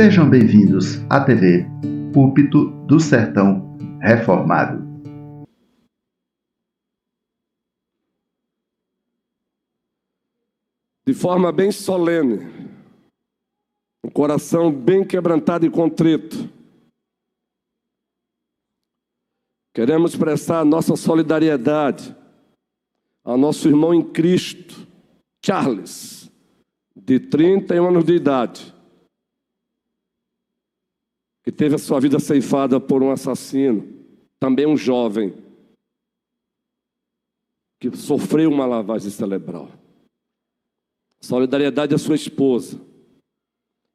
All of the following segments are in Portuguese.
Sejam bem-vindos à TV Púlpito do Sertão Reformado. De forma bem solene, um coração bem quebrantado e contrito, queremos expressar nossa solidariedade ao nosso irmão em Cristo, Charles, de 31 anos de idade, que teve a sua vida ceifada por um assassino, também um jovem, que sofreu uma lavagem cerebral. Solidariedade à sua esposa.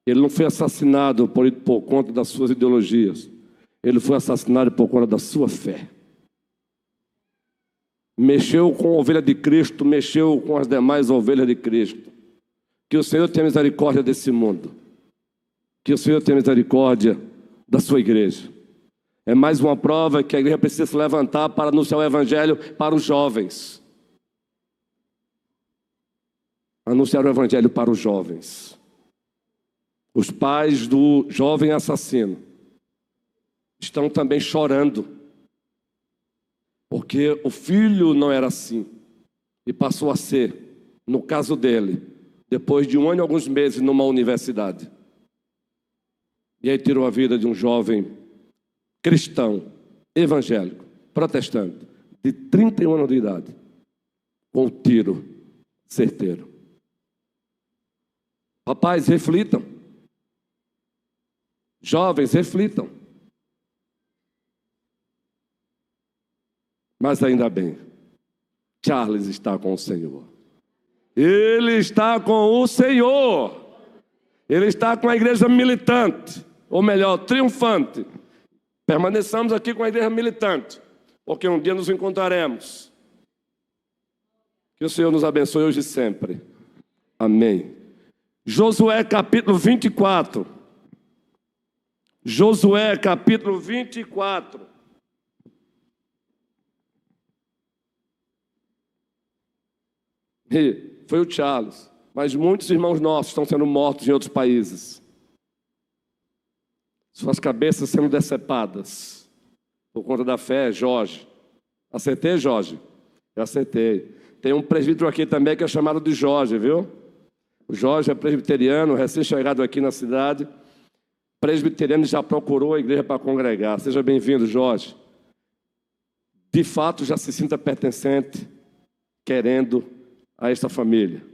Ele não foi assassinado por conta das suas ideologias. Ele foi assassinado por conta da sua fé. Mexeu com a ovelha de Cristo, mexeu com as demais ovelhas de Cristo. Que o Senhor tenha misericórdia desse mundo. Que o Senhor tenha misericórdia da sua igreja. É mais uma prova que a igreja precisa se levantar para anunciar o evangelho para os jovens. Anunciar o evangelho para os jovens. Os pais do jovem assassino estão também chorando, porque o filho não era assim e passou a ser, no caso dele, depois de 1 ano e alguns meses numa universidade. E aí tirou a vida de um jovem cristão, evangélico, protestante, de 31 anos de idade, com um tiro certeiro. Papais, reflitam. Jovens, reflitam. Mas ainda bem, Charles está com o Senhor. Ele está com o Senhor. Ele está com a igreja militante, ou melhor, triunfante. Permaneçamos aqui com a igreja militante, porque um dia nos encontraremos. Que o Senhor nos abençoe hoje e sempre. Amém. Josué capítulo 24. Josué capítulo 24. E foi o Charles, mas muitos irmãos nossos estão sendo mortos em outros países. Suas cabeças sendo decepadas por conta da fé. Jorge. Acertei, Jorge? Eu acertei. Tem um presbítero aqui também que é chamado de Jorge, viu? O Jorge é presbiteriano, recém-chegado aqui na cidade. Presbiteriano, já procurou a igreja para congregar. Seja bem-vindo, Jorge. De fato, já se sinta pertencente, querendo a esta família.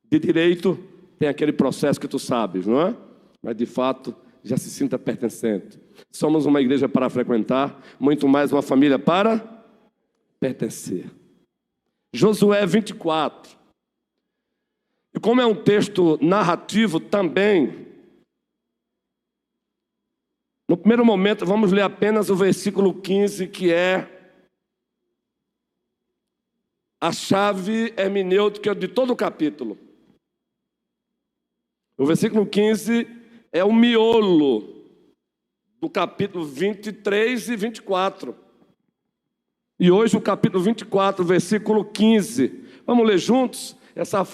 De direito, tem aquele processo que tu sabes, não é? Mas, de fato, já se sinta pertencente. Somos uma igreja para frequentar, muito mais uma família para pertencer. Josué 24. E como é um texto narrativo também, no primeiro momento vamos ler apenas o versículo 15, que é a chave hermenêutica de todo o capítulo. O versículo 15 é o miolo do capítulo 23 e 24. E hoje o capítulo 24, versículo 15. Vamos ler juntos? Essa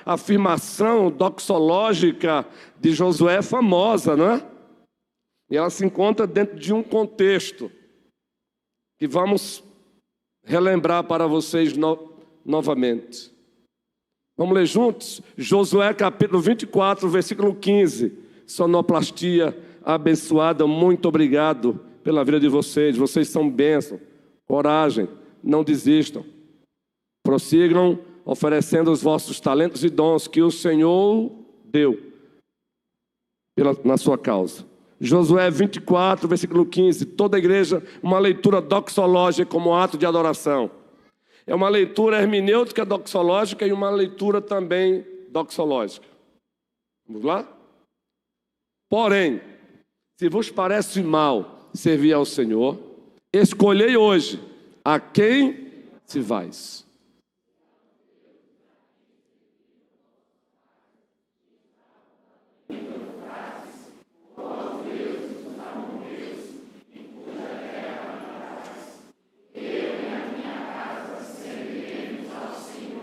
afirmação doxológica de Josué é famosa, não é? E ela se encontra dentro de um contexto que vamos relembrar para vocês novamente. Vamos ler juntos? Josué capítulo 24, versículo 15. Sonoplastia abençoada, muito obrigado pela vida de vocês. Vocês são bênção. Coragem, não desistam. Prossigam oferecendo os vossos talentos e dons que o Senhor deu na sua causa. Josué 24, versículo 15. Toda a igreja, uma leitura doxológica como ato de adoração. É uma leitura hermenêutica doxológica e uma leitura também doxológica. Vamos lá? Porém, se vos parece mal servir ao Senhor, escolhei hoje a quem se vais.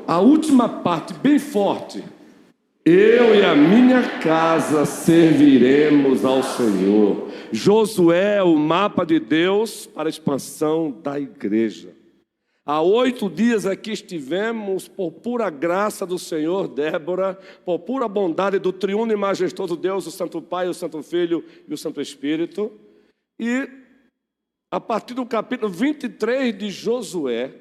A última parte, bem forte, eu e a minha casa serviremos ao Senhor. Josué é o mapa de Deus para a expansão da igreja. Há 8 dias aqui estivemos, por pura graça do Senhor, Débora, por pura bondade do triuno e majestoso Deus, o Santo Pai, o Santo Filho e o Santo Espírito. E a partir do capítulo 23 de Josué,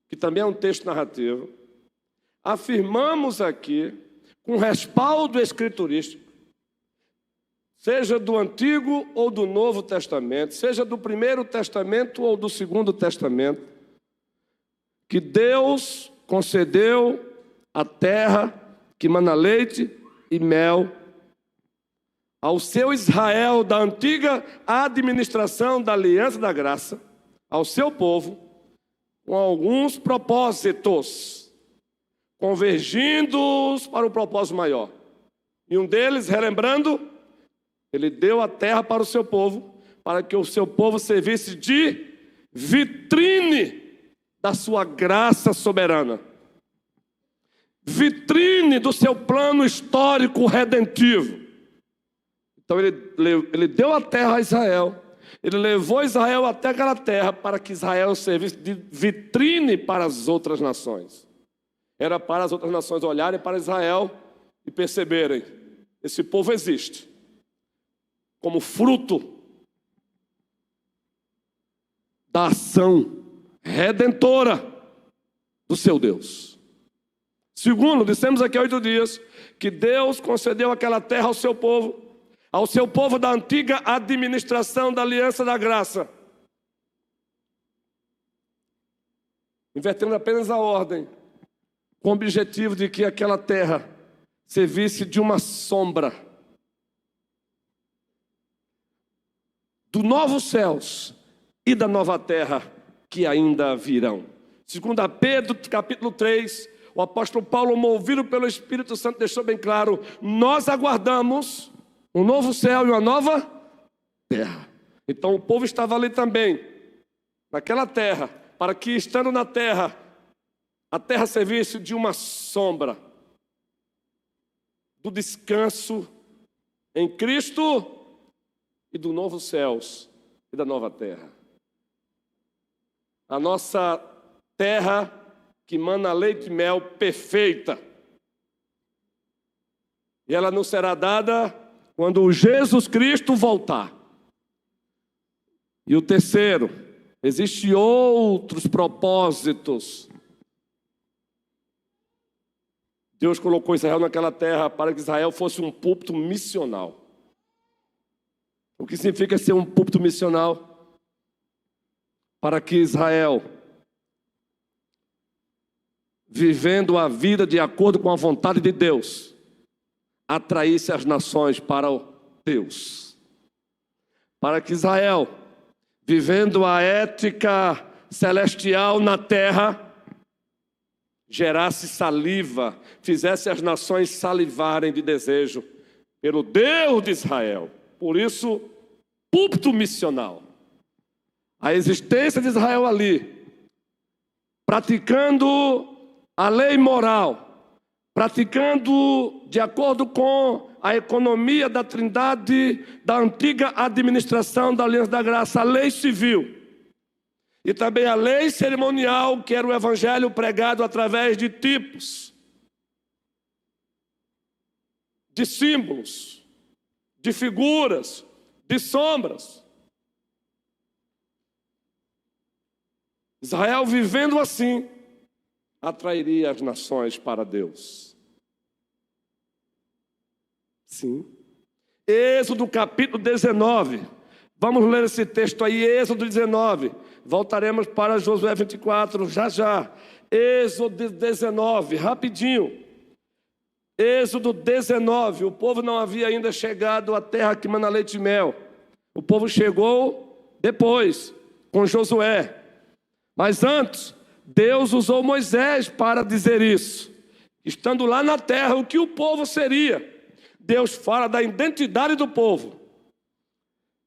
que também é um texto narrativo, afirmamos aqui, com respaldo escriturístico, seja do Antigo ou do Novo Testamento, seja do Primeiro Testamento ou do Segundo Testamento, que Deus concedeu a terra que mana leite e mel ao seu Israel da antiga administração da Aliança da Graça, ao seu povo, com alguns propósitos, convergindo para o propósito maior. E um deles, relembrando, ele deu a terra para o seu povo, para que o seu povo servisse de vitrine da sua graça soberana, vitrine do seu plano histórico redentivo. Então ele deu a terra a Israel, ele levou Israel até aquela terra para que Israel servisse de vitrine para as outras nações. Era para as outras nações olharem para Israel e perceberem: esse povo existe como fruto da ação redentora do seu Deus. Segundo, dissemos aqui há 8 dias, que Deus concedeu aquela terra ao seu povo da antiga administração da Aliança da Graça. Invertendo apenas a ordem, com o objetivo de que aquela terra servisse de uma sombra do novos céus e da nova terra que ainda virão. Segundo Pedro, capítulo 3, o apóstolo Paulo, movido pelo Espírito Santo, deixou bem claro: nós aguardamos um novo céu e uma nova terra. Então o povo estava ali também, naquela terra, para que, estando na terra, a terra servisse de uma sombra do descanso em Cristo e do novo céus e da nova terra. A nossa terra que mana leite e mel perfeita. E ela não será dada quando o Jesus Cristo voltar. E o terceiro, existem outros propósitos. Deus colocou Israel naquela terra para que Israel fosse um púlpito missional. O que significa ser um púlpito missional? Para que Israel, vivendo a vida de acordo com a vontade de Deus, atraísse as nações para o Deus. Para que Israel, vivendo a ética celestial na terra, gerasse saliva, fizesse as nações salivarem de desejo pelo Deus de Israel. Por isso, púlpito missional. A existência de Israel ali, praticando a lei moral, praticando de acordo com a economia da Trindade, da antiga administração da Aliança da Graça, a lei civil, e também a lei cerimonial, que era o evangelho pregado através de tipos, de símbolos, de figuras, de sombras. Israel, vivendo assim, atrairia as nações para Deus. Sim. Êxodo capítulo 19. Vamos ler esse texto aí, Êxodo 19. Voltaremos para Josué 24, já. Êxodo 19, rapidinho. Êxodo 19, o povo não havia ainda chegado à terra que mana leite e mel. O povo chegou depois, com Josué. Mas antes, Deus usou Moisés para dizer isso. Estando lá na terra, o que o povo seria? Deus fala da identidade do povo.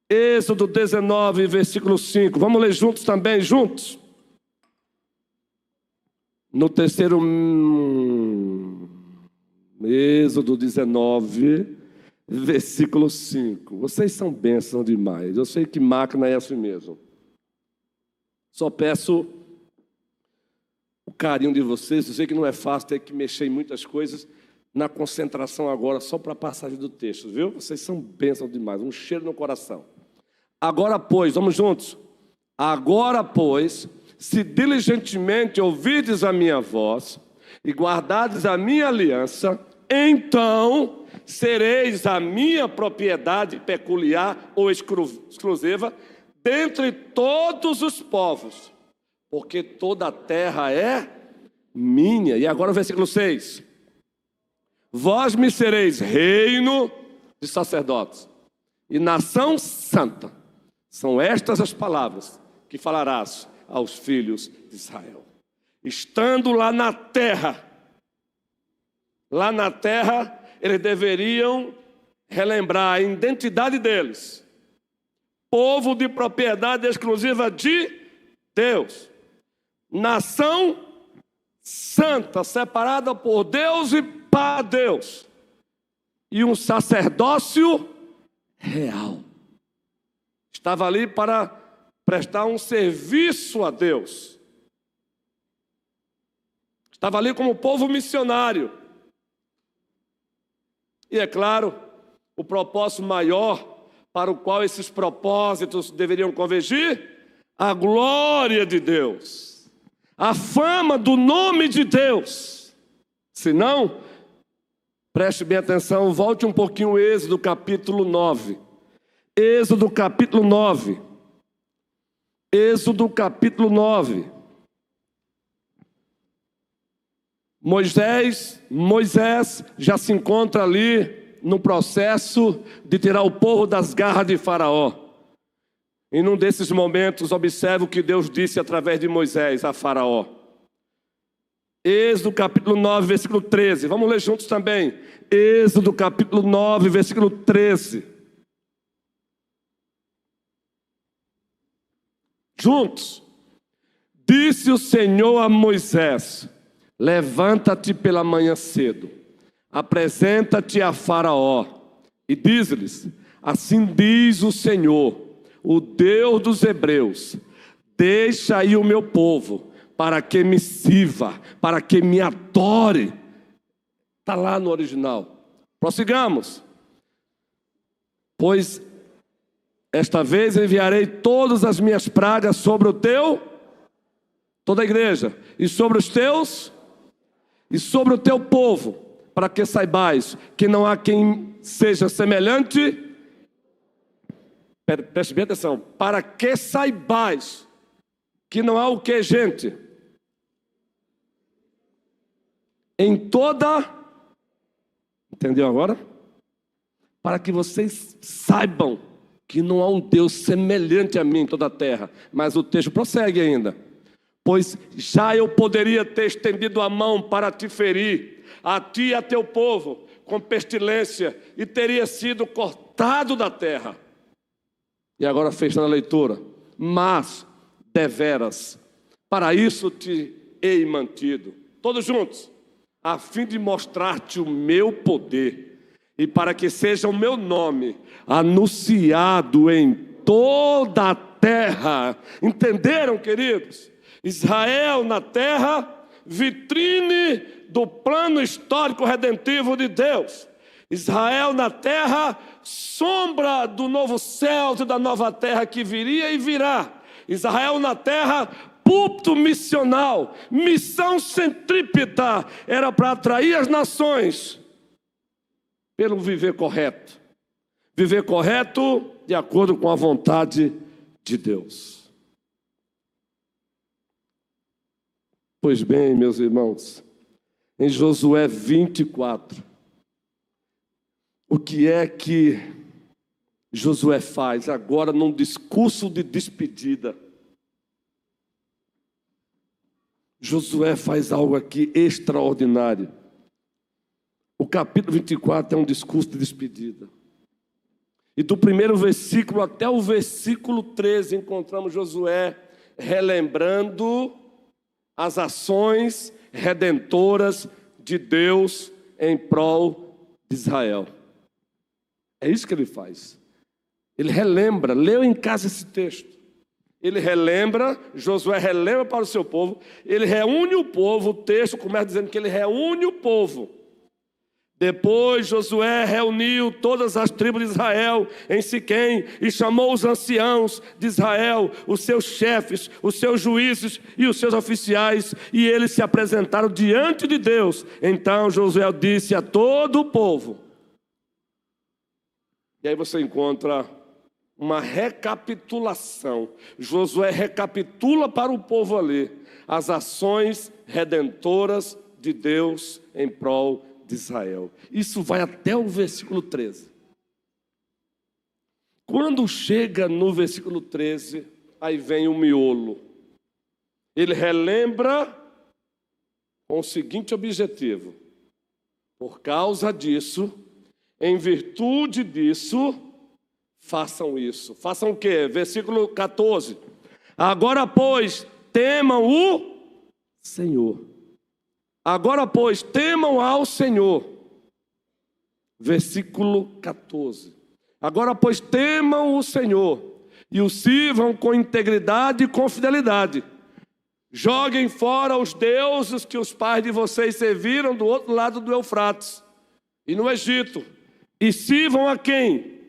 Êxodo 19, versículo 5. Vamos ler juntos também, juntos? No terceiro Êxodo 19, versículo 5. Vocês são bênçãos demais. Eu sei que máquina é assim mesmo. Só peço o carinho de vocês. Eu sei que não é fácil ter que mexer em muitas coisas na concentração agora, só para a passagem do texto, viu? Vocês são bênçãos demais. Um cheiro no coração. Agora, pois, vamos juntos. Agora, pois, se diligentemente ouvirdes a minha voz e guardardes a minha aliança, então sereis a minha propriedade peculiar ou exclusiva dentre todos os povos, porque toda a terra é minha. E agora o versículo 6. Vós me sereis reino de sacerdotes e nação santa. São estas as palavras que falarás aos filhos de Israel. Estando lá na terra, eles deveriam relembrar a identidade deles. Povo de propriedade exclusiva de Deus. Nação santa, separada por Deus e para Deus. E um sacerdócio real. Estava ali para prestar um serviço a Deus. Estava ali como povo missionário. E é claro, o propósito maior para o qual esses propósitos deveriam convergir, a glória de Deus, a fama do nome de Deus. Se não, preste bem atenção, volte um pouquinho ao Êxodo capítulo 9. Êxodo capítulo 9. Êxodo capítulo 9. Moisés já se encontra ali no processo de tirar o povo das garras de Faraó. E num desses momentos, observe o que Deus disse através de Moisés a Faraó. Êxodo capítulo 9, versículo 13. Vamos ler juntos também. Êxodo capítulo 9, versículo 13. Juntos. Disse o Senhor a Moisés: levanta-te pela manhã cedo, apresenta-te a Faraó e diz-lhes: assim diz o Senhor, o Deus dos hebreus, deixa aí o meu povo, para que me sirva, para que me adore. Está lá no original. Prossigamos. Pois esta vez enviarei todas as minhas pragas sobre o teu, toda a igreja, e sobre os teus, e sobre o teu povo, para que saibais que não há quem seja semelhante. Preste bem atenção. Para que saibais que não há o que, gente? Em toda... Entendeu agora? Para que vocês saibam que não há um Deus semelhante a mim em toda a terra. Mas o texto prossegue ainda. Pois já eu poderia ter estendido a mão para te ferir, a ti e a teu povo, com pestilência, e teria sido cortado da terra. E agora fechando a leitura. Mas, deveras, para isso te hei mantido. Todos juntos. A fim de mostrar-te o meu poder, e para que seja o meu nome anunciado em toda a terra. Entenderam, queridos? Israel na terra, vitrine do plano histórico redentivo de Deus. Israel na terra, sombra do novo céu e da nova terra que viria e virá. Israel na terra, púlpito missional, missão centrípeta, era para atrair as nações pelo viver correto. Viver correto de acordo com a vontade de Deus. Pois bem, meus irmãos, em Josué 24, o que é que Josué faz agora num discurso de despedida? Josué faz algo aqui extraordinário. O capítulo 24 é um discurso de despedida. E do primeiro versículo até o versículo 13 encontramos Josué relembrando as ações redentoras de Deus em prol de Israel. É isso que ele faz. Ele relembra, leu em casa esse texto. Ele relembra, Josué relembra para o seu povo, ele reúne o povo, o texto começa dizendo que ele reúne o povo. Depois Josué reuniu todas as tribos de Israel em Siquém e chamou os anciãos de Israel, os seus chefes, os seus juízes e os seus oficiais, e eles se apresentaram diante de Deus. Então Josué disse a todo o povo. E aí você encontra uma recapitulação. Josué recapitula para o povo ali as ações redentoras de Deus em prol de Israel. Isso vai até o versículo 13. Quando chega no versículo 13, aí vem o miolo. Ele relembra com o seguinte objetivo: por causa disso, em virtude disso, façam isso. Façam o quê? Versículo 14. Agora, pois, temam o Senhor. Agora, pois, temam ao Senhor. Versículo 14. Agora, pois, temam o Senhor e o sirvam com integridade e com fidelidade. Joguem fora os deuses que os pais de vocês serviram do outro lado do Eufrates e no Egito. E sirvam a quem?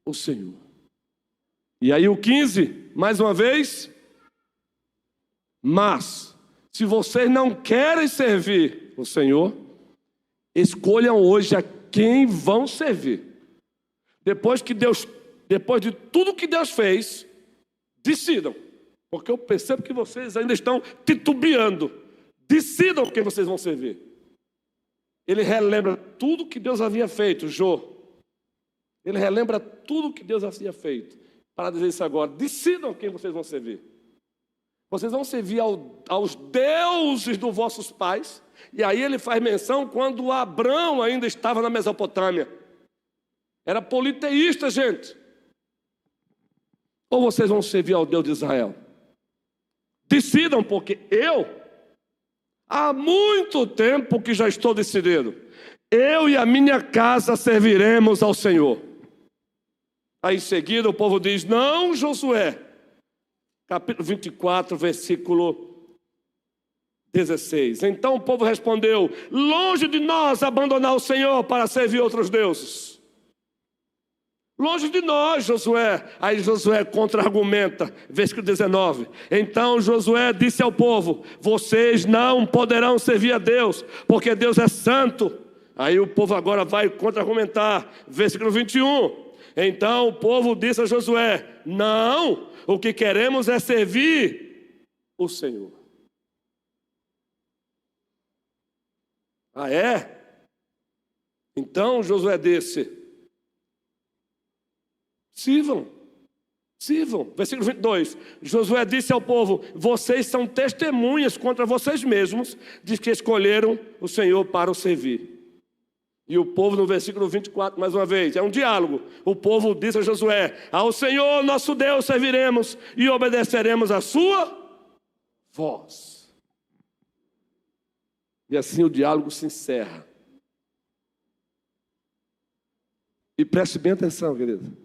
O Senhor. E aí o 15, mais uma vez. Mas, se vocês não querem servir o Senhor, escolham hoje a quem vão servir. Depois de tudo que Deus fez, decidam. Porque eu percebo que vocês ainda estão titubeando. Decidam quem vocês vão servir. Ele relembra tudo que Deus havia feito, Jô. Ele relembra tudo que Deus havia feito. Para dizer isso agora, decidam quem vocês vão servir. Vocês vão servir aos deuses dos vossos pais. E aí ele faz menção quando Abrão ainda estava na Mesopotâmia. Era politeísta, gente. Ou vocês vão servir ao Deus de Israel? Decidam, porque há muito tempo que já estou decidido. Eu e a minha casa serviremos ao Senhor. Aí em seguida o povo diz, não, Josué. Capítulo 24, versículo 16. Então o povo respondeu, longe de nós abandonar o Senhor para servir outros deuses. Longe de nós, Josué. Aí Josué contra-argumenta, versículo 19. Então Josué disse ao povo, vocês não poderão servir a Deus, porque Deus é santo. Aí o povo agora vai contra-argumentar, versículo 21. Então o povo disse a Josué, não, o que queremos é servir o Senhor. Ah, é? Então Josué disse, sirvam. Versículo 22. Josué disse ao povo, vocês são testemunhas contra vocês mesmos de que escolheram o Senhor para o servir. E o povo no versículo 24, mais uma vez, é um diálogo. O povo disse a Josué, ao Senhor nosso Deus serviremos e obedeceremos a sua voz. E assim o diálogo se encerra. E preste bem atenção, querido.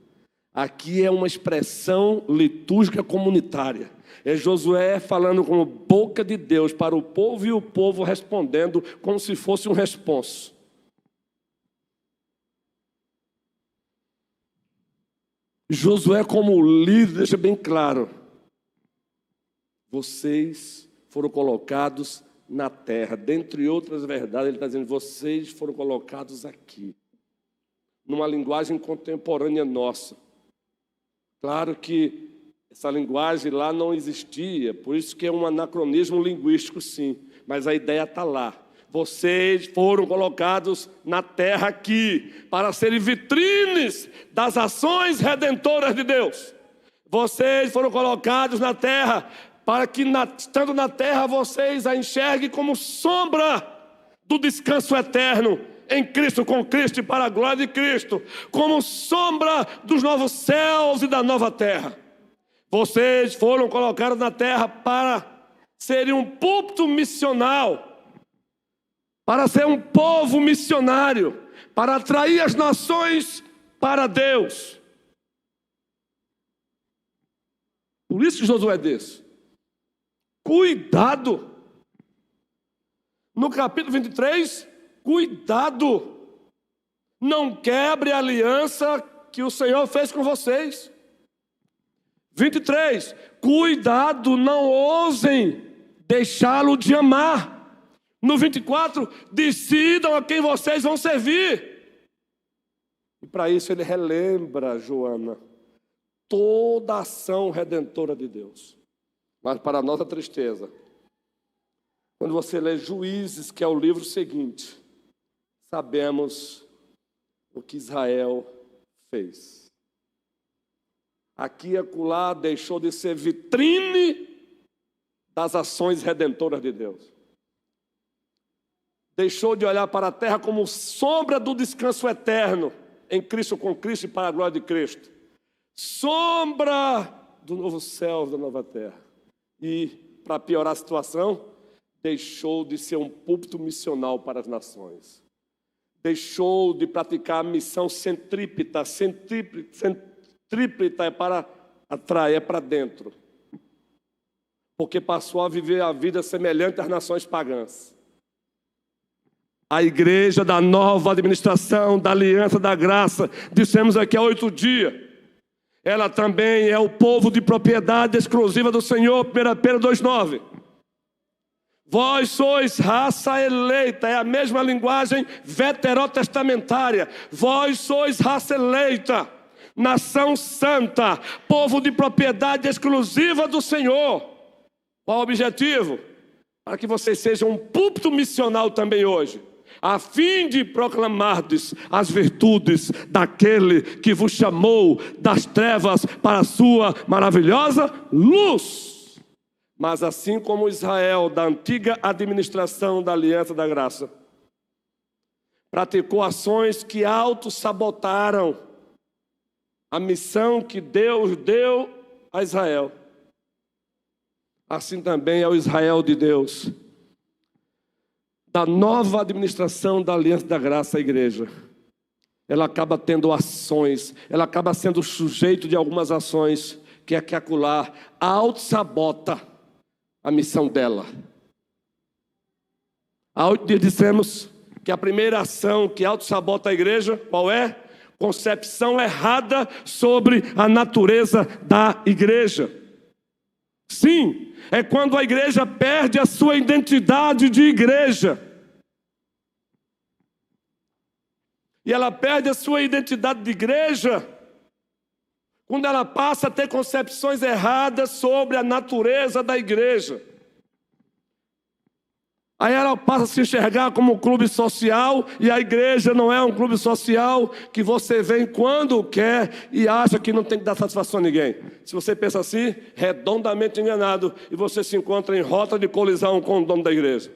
Aqui é uma expressão litúrgica comunitária. É Josué falando como boca de Deus para o povo e o povo respondendo como se fosse um responso. Josué como líder deixa bem claro. Vocês foram colocados na terra. Dentre outras verdades, ele está dizendo, vocês foram colocados aqui. Numa linguagem contemporânea nossa. Claro que essa linguagem lá não existia, por isso que é um anacronismo linguístico, sim. Mas a ideia está lá. Vocês foram colocados na terra aqui para serem vitrines das ações redentoras de Deus. Vocês foram colocados na terra para que, estando na terra, vocês a enxerguem como sombra do descanso eterno em Cristo, com Cristo e para a glória de Cristo, como sombra dos novos céus e da nova terra. Vocês foram colocados na terra para serem um púlpito missional, para ser um povo missionário, para atrair as nações para Deus. Por isso que Josué disse: cuidado. No capítulo 23, cuidado. Não quebre a aliança que o Senhor fez com vocês. 23, cuidado, não ousem deixá-lo de amar. No 24, decidam a quem vocês vão servir. E para isso ele relembra, Joana, toda a ação redentora de Deus. Mas para nossa tristeza, quando você lê Juízes, que é o livro seguinte, sabemos o que Israel fez. Aqui e acolá deixou de ser vitrine das ações redentoras de Deus. Deixou de olhar para a terra como sombra do descanso eterno em Cristo, com Cristo e para a glória de Cristo. Sombra do novo céu, da nova terra. E, para piorar a situação, deixou de ser um púlpito missional para as nações. Deixou de praticar a missão centrípeta. Centrípeta é para atrair, é para dentro. Porque passou a viver a vida semelhante às nações pagãs. A igreja da nova administração, da aliança da graça, dissemos aqui há 8 dias, ela também é o povo de propriedade exclusiva do Senhor, 1 Pedro 2,9. Vós sois raça eleita, é a mesma linguagem veterotestamentária. Vós sois raça eleita, nação santa, povo de propriedade exclusiva do Senhor. Qual o objetivo? Para que vocês sejam um púlpito missional também hoje, a fim de proclamardes as virtudes daquele que vos chamou das trevas para a sua maravilhosa luz. Mas assim como Israel, da antiga administração da aliança da graça, praticou ações que auto-sabotaram a missão que Deus deu a Israel, assim também é o Israel de Deus, da nova administração da aliança da graça, a igreja. Ela acaba tendo ações, ela acaba sendo sujeito de algumas ações que aqui acolá auto-sabota a missão dela. Há 8 dias dissemos que a primeira ação que auto-sabota a igreja, qual é? Concepção errada sobre a natureza da igreja. Sim, é quando a igreja perde a sua identidade de igreja. E ela perde a sua identidade de igreja quando ela passa a ter concepções erradas sobre a natureza da igreja. Aí ela passa a se enxergar como um clube social, e a igreja não é um clube social que você vem quando quer e acha que não tem que dar satisfação a ninguém. Se você pensa assim, redondamente enganado, e você se encontra em rota de colisão com o dono da igreja.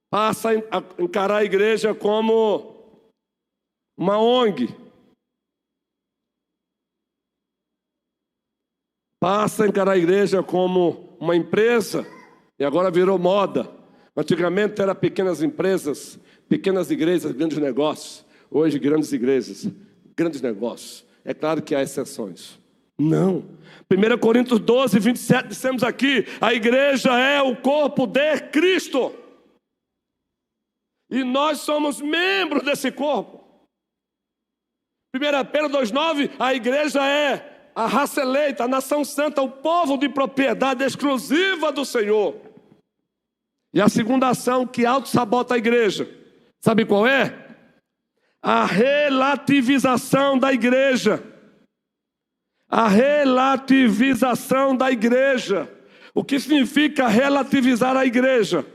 Passa a encarar a igreja como uma ONG. Passa a encarar a igreja como uma empresa, e agora virou moda. Antigamente eram pequenas empresas, pequenas igrejas, grandes negócios. Hoje grandes igrejas, grandes negócios. É claro que há exceções. Não. 1 Coríntios 12, 27, dissemos aqui, a igreja é o corpo de Cristo. E nós somos membros desse corpo. 1 Pedro 2,9, a igreja é a raça eleita, a nação santa, o povo de propriedade exclusiva do Senhor. E a segunda ação que auto-sabota a igreja, sabe qual é? A relativização da igreja. A relativização da igreja. O que significa relativizar a igreja?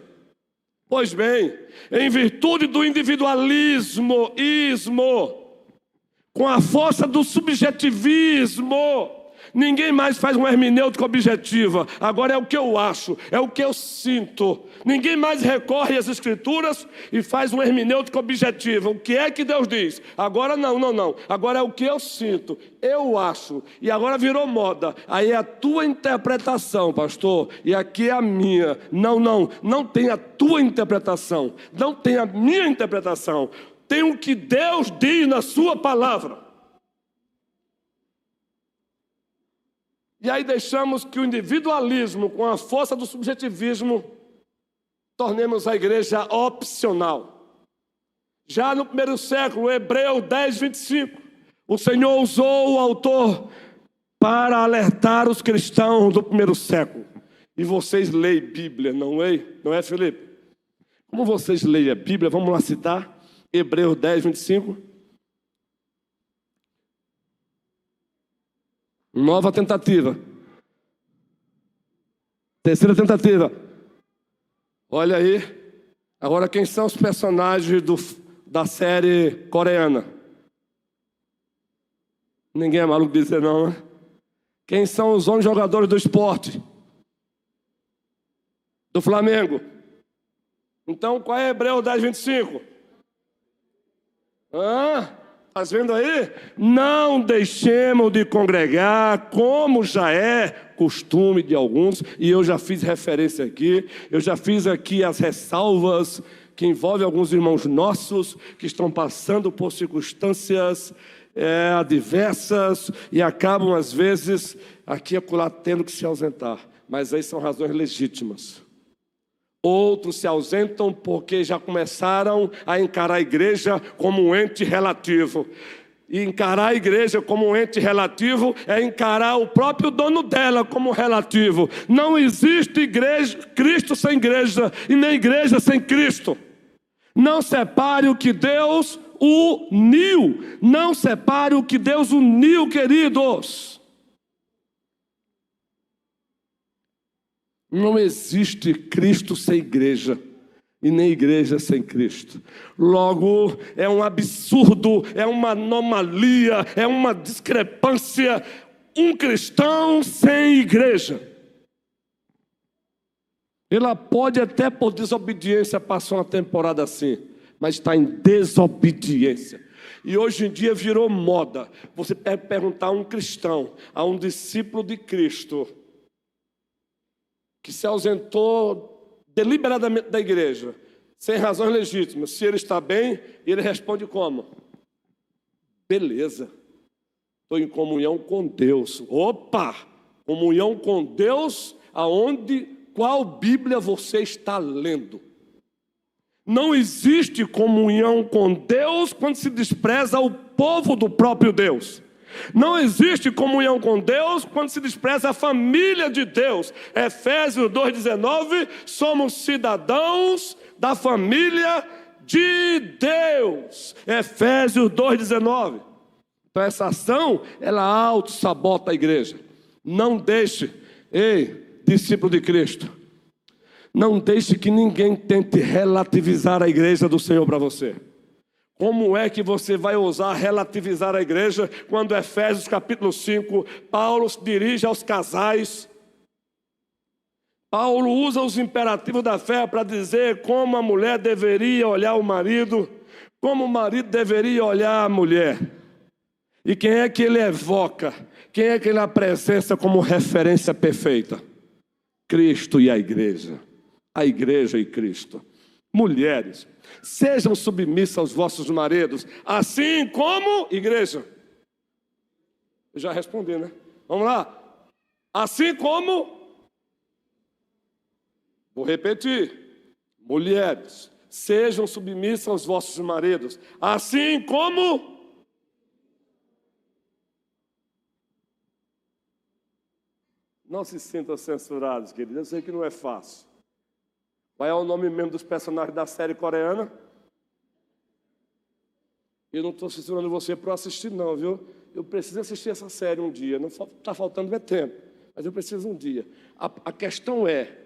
Pois bem, em virtude do individualismo, com a força do subjetivismo, Ninguém mais faz uma hermenêutica objetiva. Agora é o que eu acho, é o que eu sinto. Ninguém mais recorre às Escrituras e faz uma hermenêutica objetiva. O que é que Deus diz? Agora não. Agora é o que eu sinto, eu acho. E agora virou moda. Aí é a tua interpretação, pastor. E aqui é a minha. Não tem a tua interpretação. Não tem a minha interpretação. Tem o que Deus diz na sua palavra. E aí deixamos que o individualismo, com a força do subjetivismo, tornemos a igreja opcional. Já no primeiro século, Hebreus 10, 25, o Senhor usou o autor para alertar os cristãos do primeiro século. E vocês leem Bíblia, não é? Não é, Felipe? Como vocês leem a Bíblia, vamos lá citar Hebreus 10, 25. Nova tentativa. Terceira tentativa. Olha aí. Agora, quem são os personagens da série coreana? Ninguém é maluco de dizer não, né? Quem são os 11 jogadores do esporte? Do Flamengo. Então, qual é Hebreus 10, 25? Estás vendo aí? Não deixemos de congregar, como já é costume de alguns, e eu já fiz referência aqui, eu já fiz aqui as ressalvas que envolvem alguns irmãos nossos que estão passando por circunstâncias adversas e acabam, às vezes, aqui e acolá tendo que se ausentar. Mas aí são razões legítimas. Outros se ausentam porque já começaram a encarar a igreja como um ente relativo. E encarar a igreja como um ente relativo é encarar o próprio dono dela como relativo. Não existe igreja, Cristo sem igreja, e nem igreja sem Cristo. Não separe o que Deus uniu. Não separe o que Deus uniu, queridos. Não existe Cristo sem igreja e nem igreja sem Cristo. Logo, é um absurdo, é uma anomalia, é uma discrepância. Um cristão sem igreja. Ele pode até por desobediência passar uma temporada assim, mas está em desobediência. E hoje em dia virou moda. Você perguntar a um cristão, a um discípulo de Cristo, que se ausentou deliberadamente da igreja, sem razões legítimas, se ele está bem, ele responde como? Beleza, estou em comunhão com Deus. Opa! Comunhão com Deus, qual Bíblia você está lendo? Não existe comunhão com Deus quando se despreza o povo do próprio Deus. Não existe comunhão com Deus quando se despreza a família de Deus. Efésios 2,19, somos cidadãos da família de Deus. Efésios 2,19. Então essa ação, ela auto-sabota a igreja. Não deixe, discípulo de Cristo, não deixe que ninguém tente relativizar a igreja do Senhor para você. Como é que você vai ousar relativizar a igreja quando Efésios capítulo 5, Paulo se dirige aos casais? Paulo usa os imperativos da fé para dizer como a mulher deveria olhar o marido, como o marido deveria olhar a mulher. E quem é que ele evoca? Quem é que ele apresenta como referência perfeita? Cristo e a igreja. A igreja e Cristo. Mulheres, sejam submissas aos vossos maridos, assim como, igreja, eu já respondi, né? Vamos lá. Assim como, vou repetir, mulheres, sejam submissas aos vossos maridos, assim como, não se sintam censurados, queridos, eu sei que não é fácil. Qual é o nome mesmo dos personagens da série coreana? Eu não estou censurando você para assistir não, viu? Eu preciso assistir essa série um dia. Não está faltando é tempo, mas eu preciso um dia. A questão é,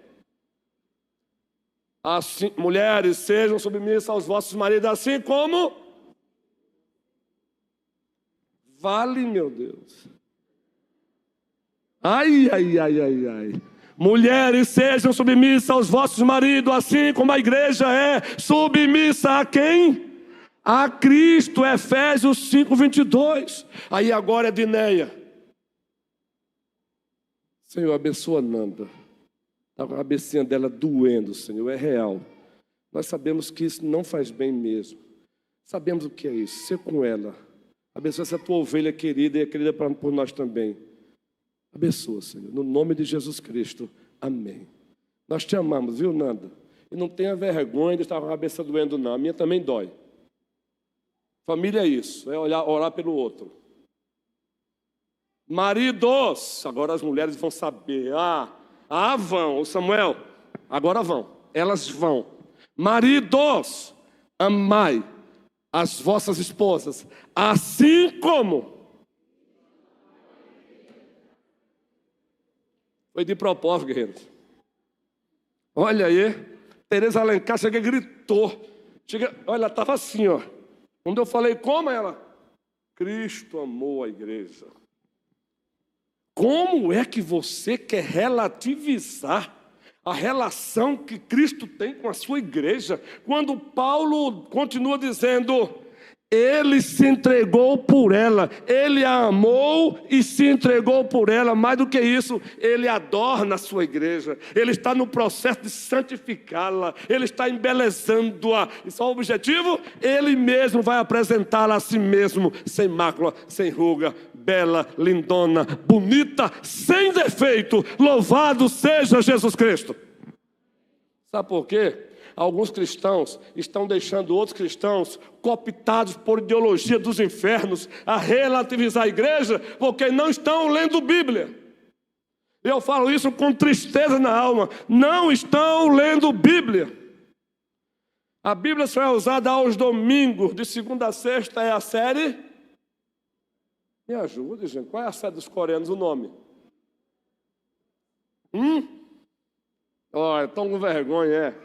assim, mulheres, sejam submissas aos vossos maridos, assim como... Vale, meu Deus. Ai, ai, ai, ai, ai. Mulheres, sejam submissas aos vossos maridos, assim como a igreja é submissa a quem? A Cristo, Efésios 5:22. Aí agora é Dineia. Senhor, abençoa Nanda. Está com a cabecinha dela doendo, Senhor, é real. Nós sabemos que isso não faz bem mesmo. Sabemos o que é isso, ser com ela. Abençoa essa tua ovelha querida e é querida por nós também. Abençoa, Senhor, no nome de Jesus Cristo. Amém. Nós te amamos, viu, Nanda? E não tenha vergonha de estar com a cabeça doendo, não. A minha também dói. Família é isso, é orar pelo outro. Maridos, agora as mulheres vão saber. Vão, Samuel, agora vão. Elas vão. Maridos, amai as vossas esposas, assim como... Foi de propósito, guerreiros. Olha aí, Tereza Alencar chega e gritou. Olha, ela estava assim, ó. Quando eu falei como, ela... Cristo amou a igreja. Como é que você quer relativizar a relação que Cristo tem com a sua igreja, quando Paulo continua dizendo, ele se entregou por ela, ele a amou e se entregou por ela, mais do que isso, ele adorna a sua igreja, ele está no processo de santificá-la, ele está embelezando-a, e só o objetivo, ele mesmo vai apresentá-la a si mesmo, sem mácula, sem ruga, bela, lindona, bonita, sem defeito. Louvado seja Jesus Cristo. Sabe por quê? Alguns cristãos estão deixando outros cristãos cooptados por ideologia dos infernos a relativizar a igreja porque não estão lendo Bíblia. Eu falo isso com tristeza na alma. Não estão lendo Bíblia. A Bíblia só é usada aos domingos, de segunda a sexta é a série... Me ajude, gente. Qual é a série dos coreanos, o nome? Olha, estão com vergonha, é.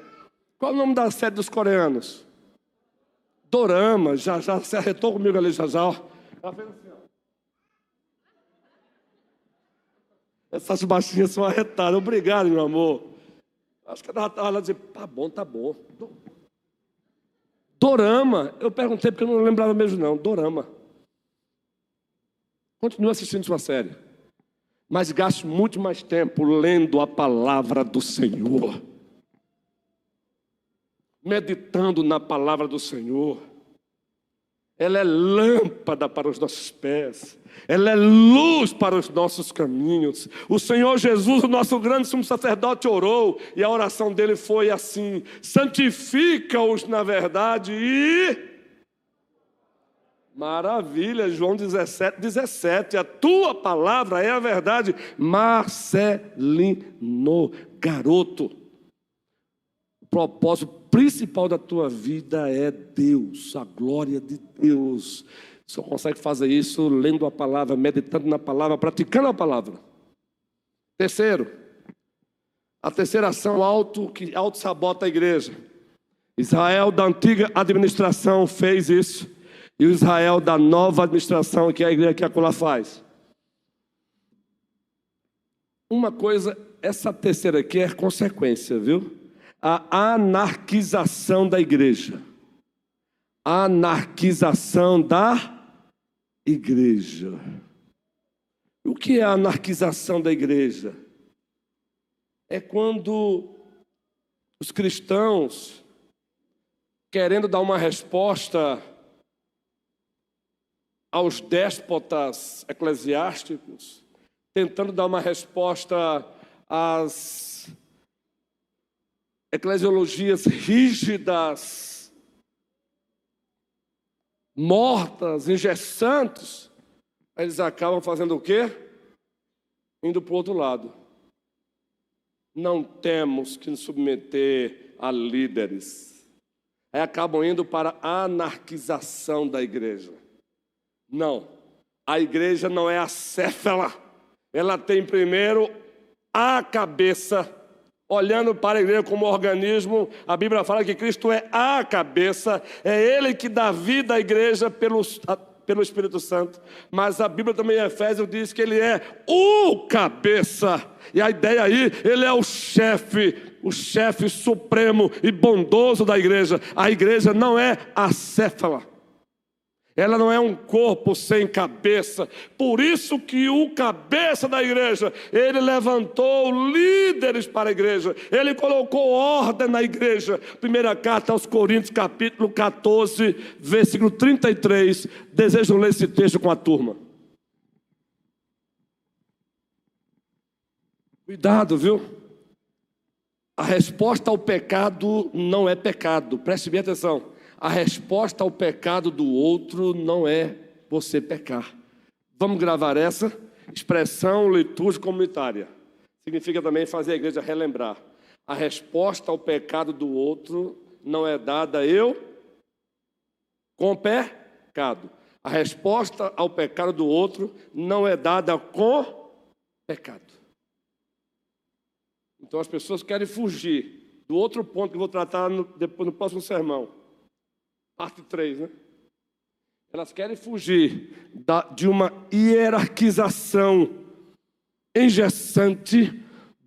Qual é o nome da série dos coreanos? Dorama. Já se arretou comigo ali, já. Ela fez assim, ó. Essas baixinhas são arretadas. Obrigado, meu amor. Acho que ela estava lá dizendo, tá bom. Dorama. Eu perguntei porque eu não lembrava mesmo, não. Dorama. Continue assistindo sua série, mas gaste muito mais tempo lendo a palavra do Senhor, meditando na palavra do Senhor. Ela é lâmpada para os nossos pés, ela é luz para os nossos caminhos. O Senhor Jesus, o nosso grande sumo sacerdote, orou, e a oração dele foi assim: santifica-os na verdade e... Maravilha, João 17, a tua palavra é a verdade. Marcelino, garoto, o propósito principal da tua vida é Deus, a glória de Deus. Só consegue fazer isso lendo a palavra, meditando na palavra, praticando a palavra. Terceiro, a terceira ação que auto-sabota a igreja. Israel da antiga administração fez isso. E o Israel da nova administração, que é a igreja que acolá faz. Uma coisa, essa terceira aqui é consequência, viu? A anarquização da igreja. Anarquização da igreja. O que é a anarquização da igreja? É quando os cristãos, querendo dar uma resposta aos déspotas eclesiásticos, tentando dar uma resposta às eclesiologias rígidas, mortas, engessantes, eles acabam fazendo o quê? Indo para o outro lado. Não temos que nos submeter a líderes. Aí acabam indo para a anarquização da igreja. Não, a igreja não é acéfala, ela tem primeiro a cabeça. Olhando para a igreja como organismo, a Bíblia fala que Cristo é a cabeça, é Ele que dá vida à igreja pelo Espírito Santo, mas a Bíblia também em Efésios diz que ele é o cabeça. E a ideia aí, ele é o chefe supremo e bondoso da igreja. A igreja não é acéfala. Ela não é um corpo sem cabeça. Por isso que o cabeça da igreja, ele levantou líderes para a igreja. Ele colocou ordem na igreja. Primeira carta aos Coríntios, capítulo 14, versículo 33. Desejo ler esse texto com a turma. Cuidado, viu? A resposta ao pecado não é pecado. Preste bem atenção. A resposta ao pecado do outro não é você pecar. Vamos gravar essa? Expressão litúrgica comunitária. Significa também fazer a igreja relembrar. A resposta ao pecado do outro não é dada com pecado. A resposta ao pecado do outro não é dada com pecado. Então as pessoas querem fugir do outro ponto que eu vou tratar depois no próximo sermão. Parte 3, né? Elas querem fugir de uma hierarquização engessante,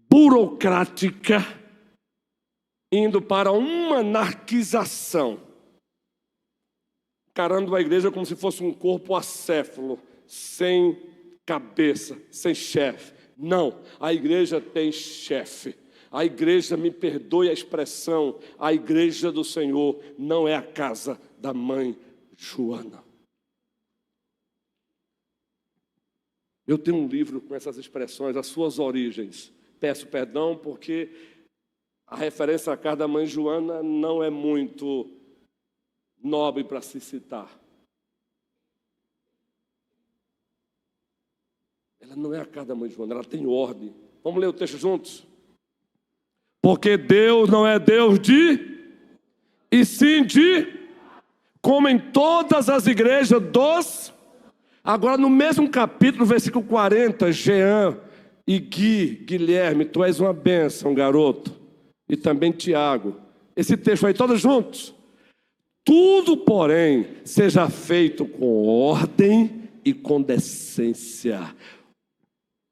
burocrática, indo para uma anarquização, encarando a igreja como se fosse um corpo acéfalo, sem cabeça, sem chefe. Não, a igreja tem chefe. A igreja, me perdoe a expressão, a igreja do Senhor não é a casa da mãe Joana. Eu tenho um livro com essas expressões, as suas origens. Peço perdão porque a referência à casa da mãe Joana não é muito nobre para se citar. Ela não é a casa da mãe Joana, ela tem ordem. Vamos ler o texto juntos? Porque Deus não é Deus e sim como em todas as igrejas Agora no mesmo capítulo, versículo 40, Jean e Guilherme, tu és uma bênção, garoto. E também Tiago. Esse texto aí, todos juntos. Tudo, porém, seja feito com ordem e com decência.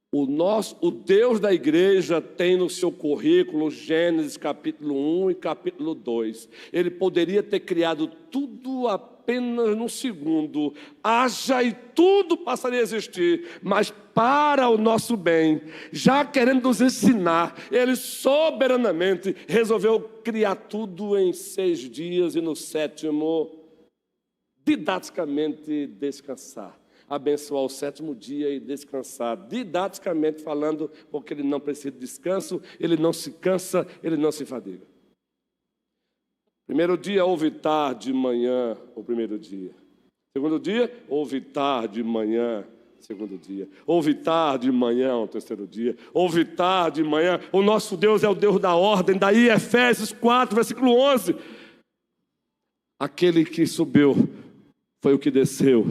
O Deus da igreja tem no seu currículo Gênesis capítulo 1 e capítulo 2. Ele poderia ter criado tudo apenas num segundo. Haja e tudo passaria a existir. Mas para o nosso bem, já querendo nos ensinar, Ele soberanamente resolveu criar tudo em 6 dias e no 7º, didaticamente, descansar. Abençoar o 7º dia e descansar, didaticamente falando, porque ele não precisa de descanso, ele não se cansa, ele não se fadiga. Primeiro dia, houve tarde de manhã, o primeiro dia. Segundo dia, houve tarde de manhã, segundo dia. Houve tarde de manhã, o terceiro dia. Houve tarde de manhã. O nosso Deus é o Deus da ordem. Daí Efésios 4, versículo 11. Aquele que subiu foi o que desceu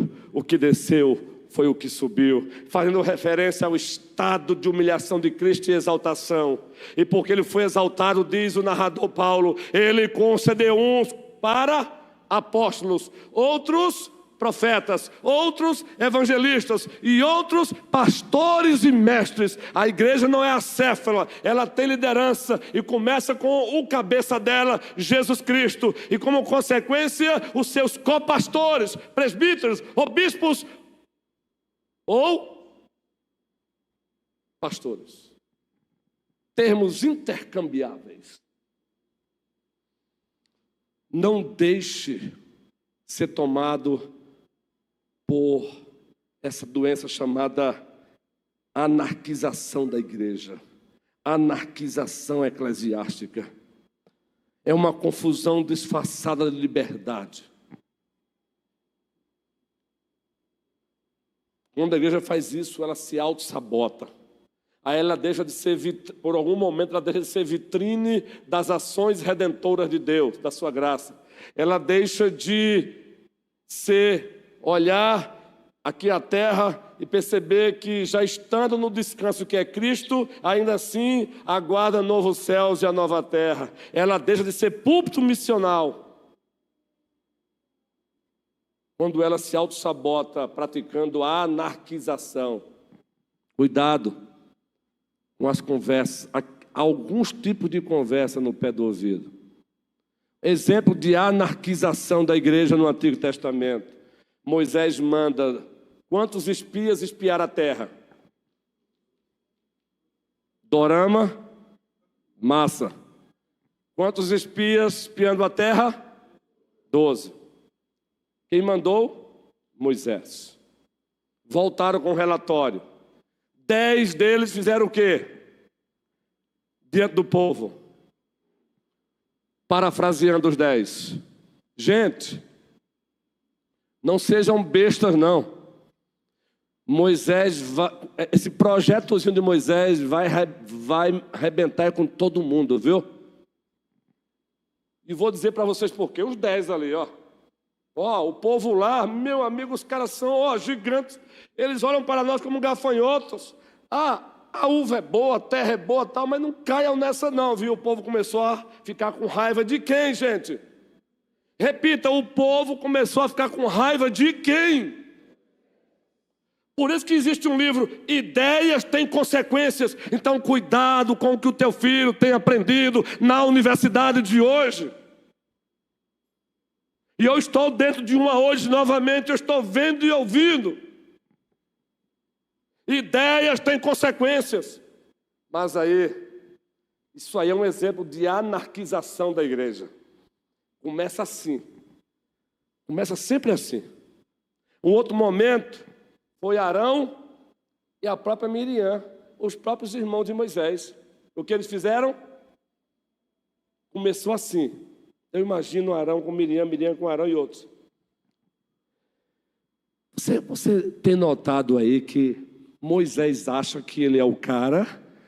foi o que subiu, fazendo referência ao estado de humilhação de Cristo e exaltação. E porque ele foi exaltado, diz o narrador Paulo, ele concedeu uns para apóstolos, outros profetas, outros evangelistas e outros pastores e mestres. A igreja não é acéfala, ela tem liderança e começa com o cabeça dela, Jesus Cristo, e como consequência os seus copastores, presbíteros ou bispos ou pastores. Termos intercambiáveis. Não deixe ser tomado por essa doença chamada anarquização da igreja, anarquização eclesiástica. É uma confusão disfarçada de liberdade. Quando a igreja faz isso, ela se auto-sabota. Aí ela deixa de ser, por algum momento, ela deixa de ser vitrine das ações redentoras de Deus, da sua graça. Ela deixa de olhar aqui a terra e perceber que já estando no descanso que é Cristo, ainda assim aguarda novos céus e a nova terra. Ela deixa de ser púlpito missional. quando ela se auto-sabota praticando a anarquização. Cuidado com as conversas, alguns tipos de conversa no pé do ouvido. Exemplo de anarquização da igreja no Antigo Testamento. Moisés manda quantos espias espiar a terra? Dorama, massa. Quantos espias espiando a terra? 12. Quem mandou? Moisés. Voltaram com o relatório. 10 deles fizeram o quê? Diante do povo. Parafraseando os 10. Gente, não sejam bestas, não. Esse projetozinho de Moisés vai arrebentar com todo mundo, viu? E vou dizer para vocês por quê. Os 10 ali, ó. Ó, o povo lá, meu amigo, os caras são, gigantes. Eles olham para nós como gafanhotos. A uva é boa, a terra é boa, tal, mas não caiam nessa não, viu? O povo começou a ficar com raiva de quem, gente? Repita, o povo começou a ficar com raiva de quem? Por isso que existe um livro, Ideias Têm Consequências. Então, cuidado com o que o teu filho tem aprendido na universidade de hoje. E eu estou dentro de uma hoje, novamente, eu estou vendo e ouvindo. Ideias têm consequências. Mas aí, isso aí é um exemplo de anarquização da igreja. Começa assim. Começa sempre assim. Um outro momento foi Arão e a própria Miriam, os próprios irmãos de Moisés. O que eles fizeram? Começou assim. Eu imagino Arão com Miriam, Miriam com Arão e outros. Você tem notado aí que Moisés acha que ele é o cara?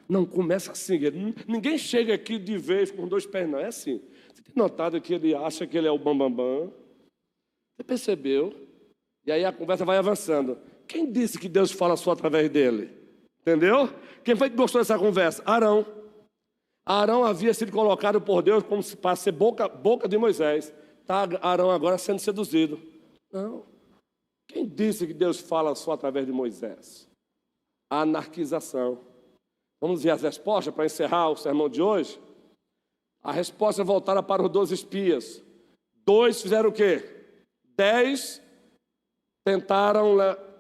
Não, começa assim. Ninguém chega aqui de vez com 2 pés, não. É assim. Você tem notado que ele acha que ele é o bambambam? Você percebeu? E aí a conversa vai avançando. Quem disse que Deus fala só através dele? Entendeu? Quem foi que gostou dessa conversa? Arão. Arão havia sido colocado por Deus como se para ser boca de Moisés. Está Arão agora sendo seduzido. Não. Quem disse que Deus fala só através de Moisés? A anarquização. Vamos ver as respostas para encerrar o sermão de hoje? A resposta voltada para os 12 espias. 2 fizeram o quê? 10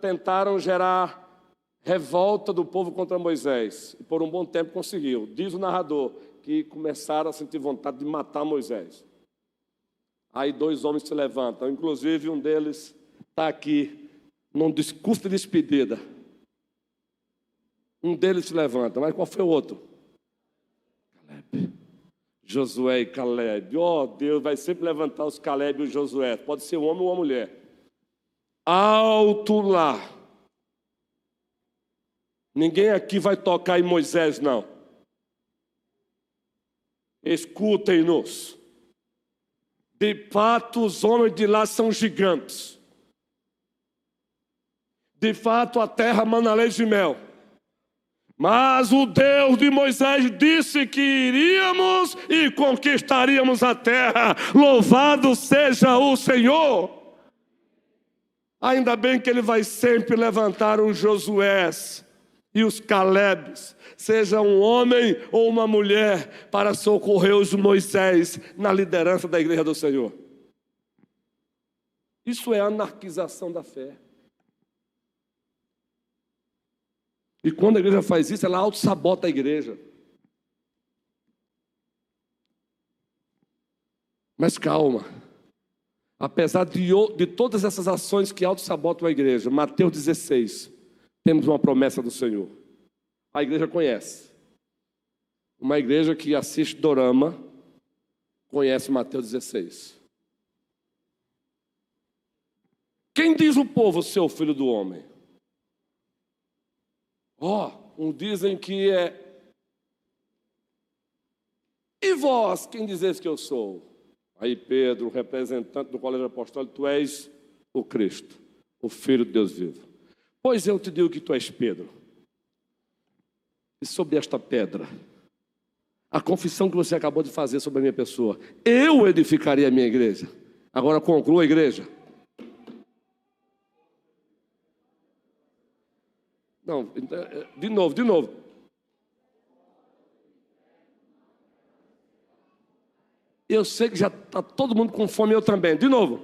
tentaram gerar revolta do povo contra Moisés. E por um bom tempo conseguiu. Diz o narrador que começaram a sentir vontade de matar Moisés. Aí 2 homens se levantam. Inclusive um deles está aqui num discurso de despedida. Um deles se levanta. Mas qual foi o outro? Caleb. Josué e Caleb. Deus vai sempre levantar os Caleb e o Josué. Pode ser um homem ou uma mulher. Alto lá. Ninguém aqui vai tocar em Moisés, não. Escutem-nos. De fato, os homens de lá são gigantes. De fato, a terra mana leite e mel. Mas o Deus de Moisés disse que iríamos e conquistaríamos a terra. Louvado seja o Senhor. Ainda bem que ele vai sempre levantar os Josués e os Calebes, seja um homem ou uma mulher, para socorrer os Moisés na liderança da igreja do Senhor. Isso é anarquização da fé. E quando a igreja faz isso, ela auto-sabota a igreja. Mas calma. Apesar de todas essas ações que auto-sabotam a igreja, Mateus 16, temos uma promessa do Senhor. A igreja conhece. Uma igreja que assiste dorama, conhece Mateus 16. Quem diz o povo ser o filho do homem? Uns dizem que é. E vós, quem dizeis que eu sou? Aí Pedro, representante do colégio apostólico, tu és o Cristo, o Filho de Deus vivo. Pois eu te digo que tu és Pedro. E sobre esta pedra, a confissão que você acabou de fazer sobre a minha pessoa, eu edificaria a minha igreja. Agora conclua a igreja. Não, de novo. Eu sei que já está todo mundo com fome, eu também. De novo.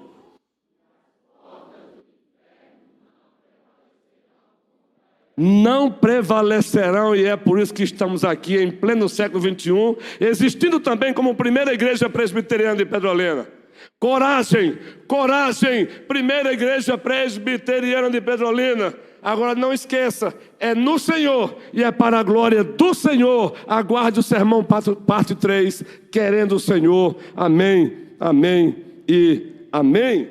Não prevalecerão, e é por isso que estamos aqui em pleno século XXI, existindo também como primeira igreja presbiteriana de Petrolina. Coragem, primeira igreja presbiteriana de Petrolina. Agora não esqueça, é no Senhor e é para a glória do Senhor. Aguarde o sermão parte 3, querendo o Senhor. Amém e amém.